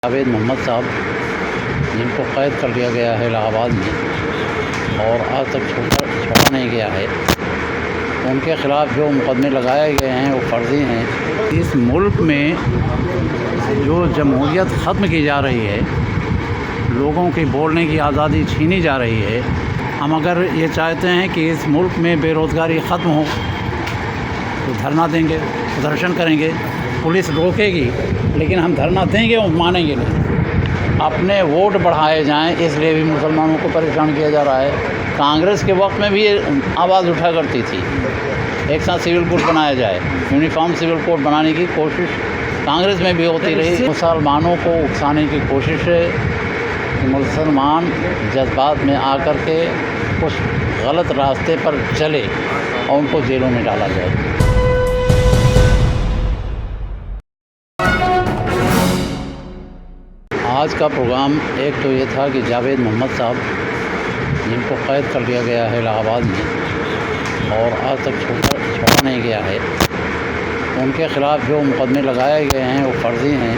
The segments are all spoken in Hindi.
जावेद मोहम्मद साहब, जिनको क़ैद कर लिया गया है इलाहाबाद में और आज तक छोड़ा नहीं गया है, उनके ख़िलाफ़ जो मुकदमे लगाए गए हैं वो फ़र्ज़ी हैं। इस मुल्क में जो जमहूरियत ख़त्म की जा रही है, लोगों की बोलने की आज़ादी छीनी जा रही है। हम अगर ये चाहते हैं कि इस मुल्क में बेरोज़गारी ख़त्म हो तो धरना देंगे, प्रदर्शन करेंगे। पुलिस रोकेगी लेकिन हम धरना देंगे और मानेंगे नहीं। अपने वोट बढ़ाए जाएं, इसलिए भी मुसलमानों को परेशान किया जा रहा है। कांग्रेस के वक्त में भी ये आवाज़ उठा करती थी, एक साथ सिविल कोड बनाया जाए, यूनिफॉर्म सिविल कोड बनाने की कोशिश कांग्रेस में भी होती रही। मुसलमानों को उकसाने की कोशिश है कि मुसलमान जज्बात में आकर के कुछ गलत रास्ते पर चले और उनको जेलों में डाला जाए। आज का प्रोग्राम एक तो ये था कि जावेद मोहम्मद साहब, जिनको क़ैद कर लिया गया है इलाहाबाद में और आज तक छोड़ा नहीं गया है, उनके ख़िलाफ़ जो मुकदमे लगाए गए हैं वो फ़र्ज़ी हैं,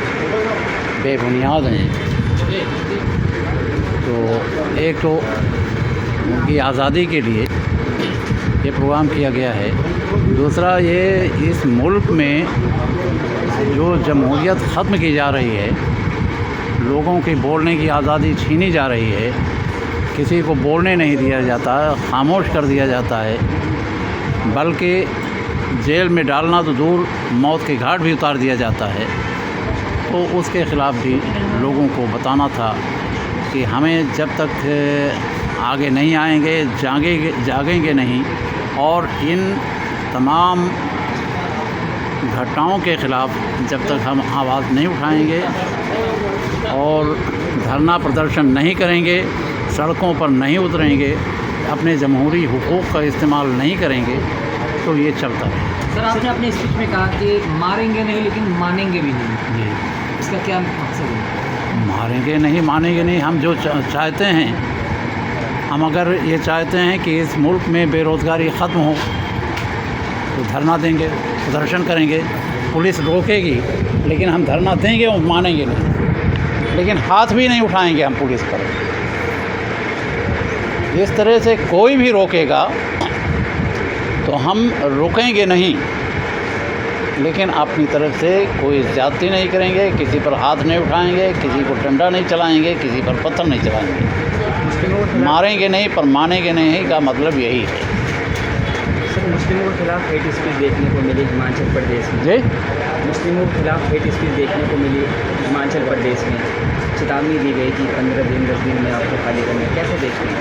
बेबुनियाद हैं। तो एक तो उनकी आज़ादी के लिए ये प्रोग्राम किया गया है। दूसरा ये इस मुल्क में जो जमहूरियत ख़त्म की जा रही है, लोगों की बोलने की आज़ादी छीनी जा रही है, किसी को बोलने नहीं दिया जाता, खामोश कर दिया जाता है, बल्कि जेल में डालना तो दूर, मौत के घाट भी उतार दिया जाता है। तो उसके ख़िलाफ़ भी लोगों को बताना था कि हमें जब तक आगे नहीं आएंगे, जागेंगे नहीं और इन तमाम घटनाओं के ख़िलाफ़ जब तक हम आवाज़ नहीं उठाएंगे और धरना प्रदर्शन नहीं करेंगे, सड़कों पर नहीं उतरेंगे, अपने जमहूरी हुकूक़ का इस्तेमाल नहीं करेंगे, तो ये चलता है। सर, आपने अपने स्पीच में कहा कि मारेंगे नहीं लेकिन मानेंगे भी नहीं। जी, इसका क्या मकसद है? मारेंगे नहीं, मानेंगे नहीं। हम जो चाहते हैं, हम अगर ये चाहते हैं कि इस मुल्क में बेरोज़गारी ख़त्म हो तो धरना देंगे, प्रदर्शन करेंगे। पुलिस रोकेगी लेकिन हम धरना देंगे और मानेंगे नहीं, लेकिन हाथ भी नहीं उठाएंगे हम पुलिस पर। इस तरह से कोई भी रोकेगा तो हम रुकेंगे नहीं, लेकिन अपनी तरफ से कोई ज़्यादती नहीं करेंगे, किसी पर हाथ नहीं उठाएंगे, किसी को डंडा नहीं चलाएंगे, किसी पर पत्थर नहीं चलाएंगे। मारेंगे नहीं पर मानेंगे नहीं का मतलब यही है। सर, मुस्लिमों के खिलाफ हेट स्पीच देखने को मिली हिमाचल प्रदेश में। जी, मुस्लिमों के खिलाफ हेट स्पीच देखने को मिली हिमाचल प्रदेश में। चेतावनी दी गई कि 15 दिन 10 दिन में आपको खाली करना। कैसे देखते हैं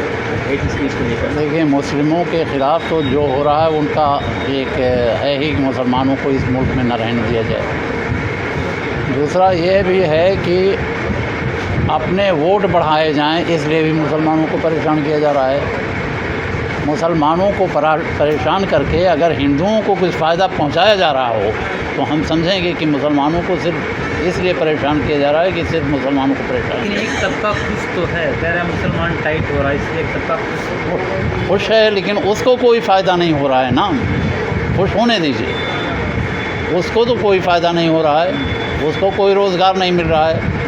हेट स्पीच को लेकर? देखिए, मुस्लिमों के ख़िलाफ़ तो जो हो रहा है उनका एक है ही कि मुसलमानों को इस मुल्क में न रहने दिया जाए। दूसरा ये भी है कि अपने वोट बढ़ाए जाएं, इसलिए भी मुसलमानों को परेशान किया जा रहा है। मुसलमानों को परेशान करके अगर हिंदुओं को कुछ फ़ायदा पहुंचाया जा रहा हो तो हम समझेंगे कि मुसलमानों को सिर्फ इसलिए परेशान किया जा रहा है कि सिर्फ मुसलमानों को परेशान। लेकिन एक तबका खुश तो है, कह रहा है मुसलमान टाइट हो रहा है, इसलिए एक तबका खुश है, लेकिन उसको कोई फ़ायदा नहीं हो रहा है ना। खुश होने दीजिए, उसको तो कोई फ़ायदा नहीं हो रहा है, उसको कोई रोज़गार नहीं मिल रहा है,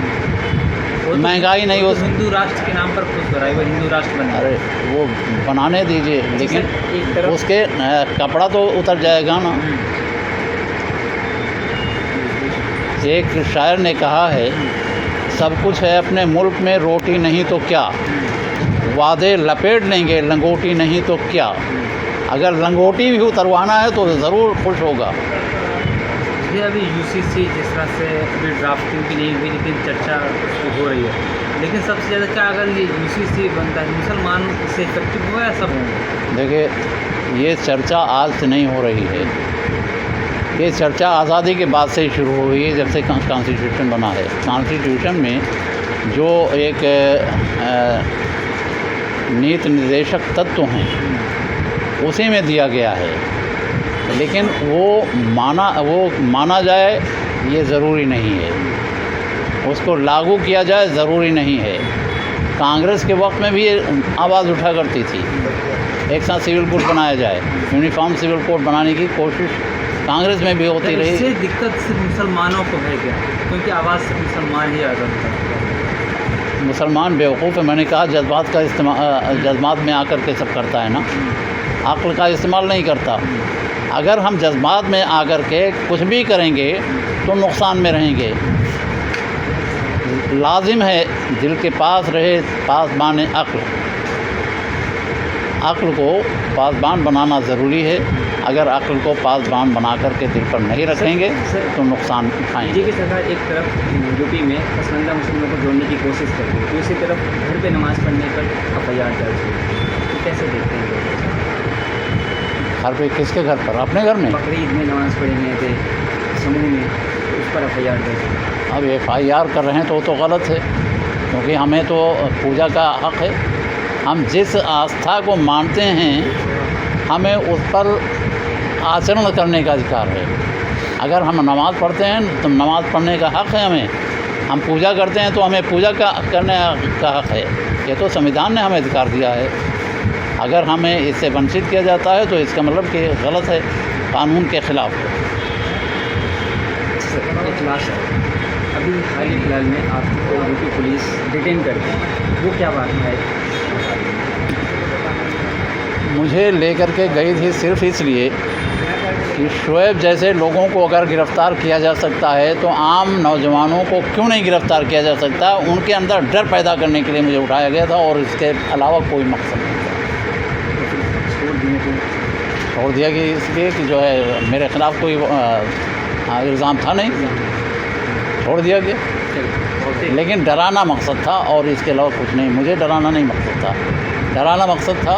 महंगाई नहीं हो। हिंदू राष्ट्र के नाम पर खुश हो रहा है, वो हिंदू राष्ट्र बना। अरे वो बनाने दीजिए, लेकिन उसके कपड़ा तो उतर जाएगा ना। एक शायर ने कहा है, सब कुछ है अपने मुल्क में, रोटी नहीं तो क्या, वादे लपेट लेंगे लंगोटी नहीं तो क्या। अगर लंगोटी भी उतरवाना है तो ज़रूर खुश होगा। ये अभी यूसीसी जिस तरह से अभी ड्राफ्टिंग भी नहीं हुई, लेकिन चर्चा उसकी हो रही है। लेकिन सबसे ज़्यादा क्या, अगर ये यूसीसी बनता है, मुसलमान इससे इफेक्टिव हुआ है सब? देखिए, ये चर्चा आज से नहीं हो रही है, ये चर्चा आज़ादी के बाद से ही शुरू हुई है, जब से कॉन्स्टिट्यूशन बना है। कॉन्स्टिट्यूशन में जो एक नीति निर्देशक तत्व हैं उसी में दिया गया है, लेकिन वो माना जाए ये ज़रूरी नहीं है, उसको लागू किया जाए ज़रूरी नहीं है। कांग्रेस के वक्त में भी ये आवाज़ उठा करती थी, एक साथ सिविल कोड बनाया जाए, यूनिफॉर्म सिविल कोड बनाने की कोशिश कांग्रेस में भी होती रही। इससे दिक्कत सिर्फ मुसलमानों को है क्या? क्योंकि आवाज़ सिर्फ मुसलमान ही आज़ाद करते हैं। मुसलमान बेवकूफ़ है। मैंने कहा जज्बात का इस्तेमाल, जज्बात में आकर के सब करता है ना, अक्ल का इस्तेमाल नहीं करता। अगर हम जज्बात में आकर के कुछ भी करेंगे तो नुकसान में रहेंगे। लाजिम है दिल के पास रहे पासबान अक्ल, अक्ल को पासबान बनाना ज़रूरी है। अगर अक्ल को पासबान बना करके दिल पर नहीं रखेंगे तो नुकसान उठाएंगे। बीजेपी सरकार एक तरफ यूपी में पसमानदा मुस्लिमों को जोड़ने की कोशिश कर रही है, दूसरी तरफ घर पे नमाज़ पढ़ने पर FIR दर्ज हुई, तो कैसे देखते हैं लोग? घर पे किसके घर पर? अपने घर में। बकरीद में नमाज़ पढ़े गए थे समूह में, उस पर FIR दर्ज हुई। अब FIR कर रहे हैं तो वो तो गलत है, क्योंकि हमें तो पूजा का हक़ है। हम जिस आस्था को मानते हैं हमें उस पर आचरण करने का अधिकार है। अगर हम नमाज़ पढ़ते हैं तो नमाज़ पढ़ने का हक़ है हमें। हम पूजा करते हैं तो हमें पूजा करने का हक़ है। ये तो संविधान ने हमें अधिकार दिया है। अगर हमें इससे वंचित किया जाता है तो इसका मतलब कि गलत है, कानून के ख़िलाफ़ है। एक लास्ट है, अभी हाल ही फिलहाल में आपको यूपी पुलिस डिटेन करती है, वो क्या बात है? मुझे लेकर के गई थी सिर्फ़ इसलिए कि शोएब जैसे लोगों को अगर गिरफ़्तार किया जा सकता है तो आम नौजवानों को क्यों नहीं गिरफ़्तार किया जा सकता। उनके अंदर डर पैदा करने के लिए मुझे उठाया गया था और इसके अलावा कोई मकसद नहीं था। छोड़ दिया कि इसलिए कि जो है मेरे ख़िलाफ़ कोई इल्ज़ाम था नहीं, छोड़ दिया गया। लेकिन डराना मकसद था और इसके अलावा कुछ नहीं। मुझे डराना नहीं मकसद था, डराना मकसद था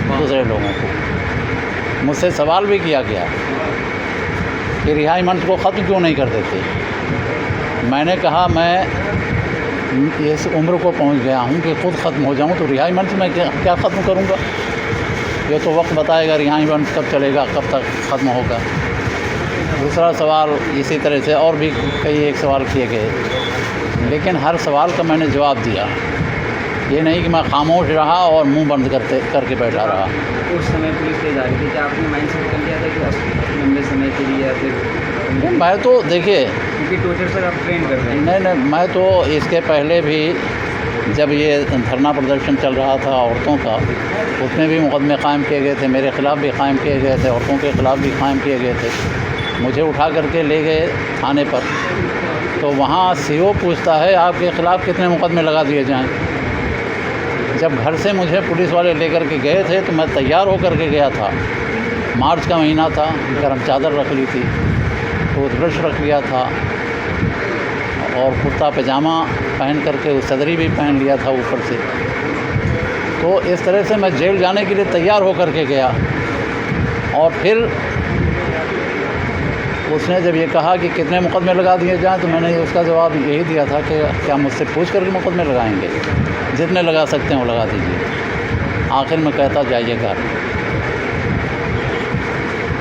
दूसरे लोगों को। मुझसे सवाल भी किया गया कि रिहाई मंच को ख़त्म क्यों नहीं कर देते। मैंने कहा मैं इस उम्र को पहुंच गया हूं कि ख़ुद ख़त्म हो जाऊं तो रिहाई मंच में क्या ख़त्म करूंगा। ये तो वक्त बताएगा रिहाई मंच कब चलेगा, कब तक ख़त्म होगा। दूसरा सवाल इसी तरह से और भी कई एक सवाल किए गए, लेकिन हर सवाल का मैंने जवाब दिया। ये नहीं कि मैं खामोश रहा और मुंह बंद करके बैठा रहा। उस समय पुलिस ले जा रही थी, क्या आपने माइंड सेट कर लिया था कि लंबे समय के लिए या फिर? मैं तो देखिए, क्योंकि टोर्चर पर आप ट्रेन कर रहे हैं। नहीं, मैं तो इसके पहले भी जब ये धरना प्रदर्शन चल रहा था औरतों का, उसमें भी मुकदमे कायम किए गए थे, मेरे ख़िलाफ़ भी कायम किए गए थे, औरतों के ख़िलाफ़ भी कायम किए गए थे। मुझे उठा करके ले गए थाने पर, तो वहाँ CO पूछता है आपके ख़िलाफ़ कितने मुकदमे लगा दिए जाएँ। जब घर से मुझे पुलिस वाले लेकर के गए थे तो मैं तैयार होकर के गया था। मार्च का महीना था, गर्म चादर रख ली थी, टूथब्रश रख लिया था और कुर्ता पजामा पहन करके सदरी भी पहन लिया था ऊपर से। तो इस तरह से मैं जेल जाने के लिए तैयार होकर के गया। और फिर उसने जब ये कहा कि कितने मुकदमे लगा दिए जाएँ तो मैंने उसका जवाब यही दिया था कि क्या मुझसे पूछ करके मुकदमे लगाएंगे? जितने लगा सकते हैं वो लगा दीजिए। आखिर में कहता जाइए घर।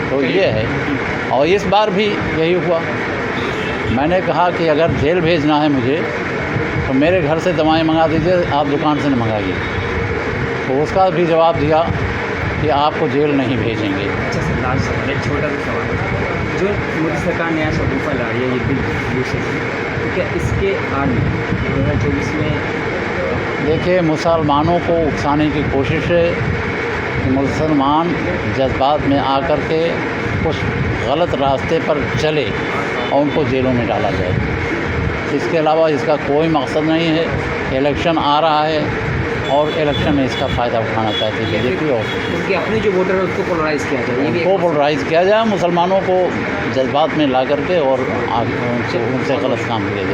तो ये है। और इस बार भी यही हुआ। मैंने कहा कि अगर जेल भेजना है मुझे तो मेरे घर से दवाएं मंगा दीजिए, आप दुकान से न मंगाइए। तो उसका भी जवाब दिया कि आपको जेल नहीं भेजेंगे। अच्छा सर, लास्ट सवाल, एक छोटा सा सवाल। जो मोदी सरकार नया शगुफा ला रही है ये बिल UCC, तो क्या इसके आड़ 2024 में? देखिए, मुसलमानों को उकसाने की कोशिश है कि मुसलमान जज्बात में आकर के कुछ गलत रास्ते पर चले और उनको जेलों में डाला जाए। इसके अलावा इसका कोई मकसद नहीं है। इलेक्शन आ रहा है और इलेक्शन में इसका फ़ायदा उठाना चाहती है BJP। और उनके अपने जो वोटर है उसको पोलराइज़ किया जाए, उनको पोलराइज़ किया जाए, मुसलमानों को जज्बात में ला करके और उनसे गलत काम किया जाए।